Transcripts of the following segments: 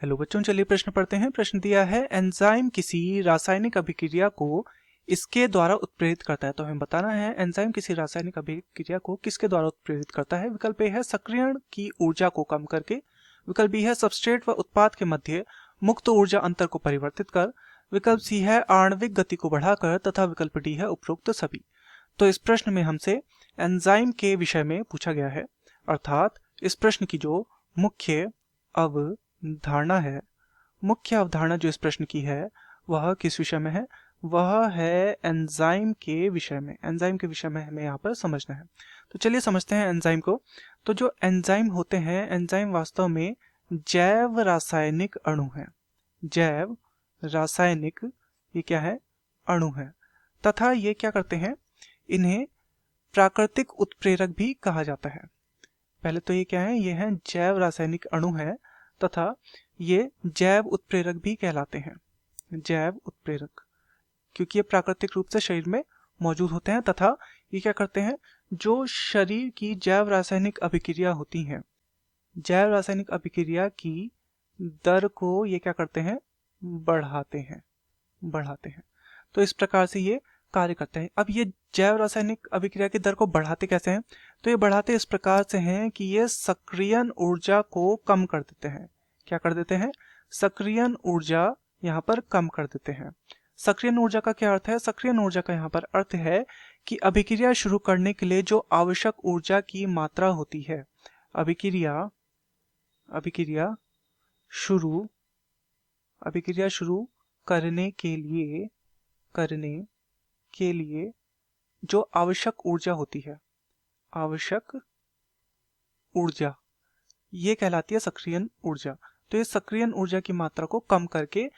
Hello बच्चों, चलिए प्रश्न पढ़ते हैं। प्रश्न दिया है एंजाइम किसी रासायनिक अभिक्रिया को इसके द्वारा उत्प्रेरित करता है। तो हमें बताना है एंजाइम किसी रासायनिक अभिक्रिया को किसके द्वारा उत्प्रेरित करता है। विकल्प ए है सक्रियण की ऊर्जा को कम करके, विकल्प बी है सबस्ट्रेट व उत्पाद के मध्य मुक्त ऊर्जा अंतर को परिवर्तित कर, विकल्प सी है आणविक गति को बढ़ाकर तथा विकल्प डी है उपरोक्त सभी। तो इस प्रश्न में हमसे एंजाइम के विषय में पूछा गया है, अर्थात इस प्रश्न की जो मुख्य अवधारणा है, मुख्य अवधारणा जो इस प्रश्न की है वह किस विषय में है? वह है एंजाइम के विषय में। एंजाइम के विषय में हमें यहाँ पर समझना है। तो चलिए समझते हैं एंजाइम को। तो जो एंजाइम होते हैं, एंजाइम वास्तव में जैव रासायनिक अणु है। जैव रासायनिक ये क्या है? अणु है। तथा ये क्या करते हैं? इन्हें प्राकृतिक उत्प्रेरक भी कहा जाता है। पहले तो ये क्या है? ये है जैव रासायनिक अणु है तथा ये जैव उत्प्रेरक भी कहलाते हैं। जैव उत्प्रेरक, क्योंकि ये प्राकृतिक रूप से शरीर में मौजूद होते हैं तथा ये क्या करते हैं? जो शरीर की जैव रासायनिक अभिक्रिया होती हैं, जैव रासायनिक अभिक्रिया की दर को ये क्या करते हैं? बढ़ाते हैं। तो इस प्रकार से ये कार्य करते हैं। अब ये जैव रासायनिक अभिक्रिया की दर को बढ़ाते कैसे हैं? तो ये बढ़ाते इस प्रकार से हैं कि ये सक्रियण ऊर्जा को कम कर देते हैं। क्या कर देते हैं? सक्रियण ऊर्जा यहाँ पर कम कर देते हैं। सक्रियण ऊर्जा का क्या अर्थ है? सक्रियण ऊर्जा का यहाँ पर अर्थ है कि अभिक्रिया शुरू करने के लिए जो आवश्यक ऊर्जा की मात्रा होती है, अभिक्रिया शुरू करने के लिए जो आवश्यक ऊर्जा होती है, आवश्यक ऊर्जा, ये कहलाती है सक्रियण ऊर्जा। तो ये सक्रियण ऊर्जा की मात्रा को कम करके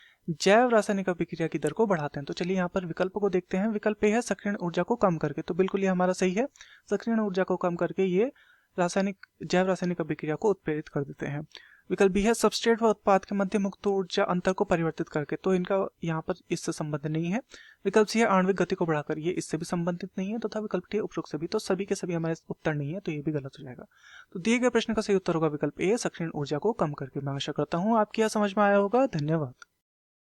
जैव रासायनिक अभिक्रिया की दर को बढ़ाते हैं। तो चलिए यहाँ पर विकल्प को देखते हैं। विकल्प ए है सक्रियण ऊर्जा को कम करके, तो बिल्कुल ये हमारा सही है। सक्रियण ऊर्जा को कम करके ये जैव रासायनिक अभिक्रिया को उत्प्रेरित कर देते हैं। विकल्प बी है सबस्ट्रेट व उत्पाद के मध्य मुक्त ऊर्जा अंतर को परिवर्तित करके, तो इनका यहाँ पर इससे संबंध नहीं है। विकल्प सी है आणविक गति को बढ़ाकर, ये इससे भी संबंधित नहीं है तथा विकल्प डी उपरोक्त सभी, तो सभी के सभी हमारे उत्तर नहीं है, तो ये भी गलत हो जाएगा। तो दिए गए प्रश्न का सही उत्तर होगा विकल्प ए सक्रियण ऊर्जा को कम करके। मैं आशा करता हूँ आपकी यह समझ में आया होगा। धन्यवाद।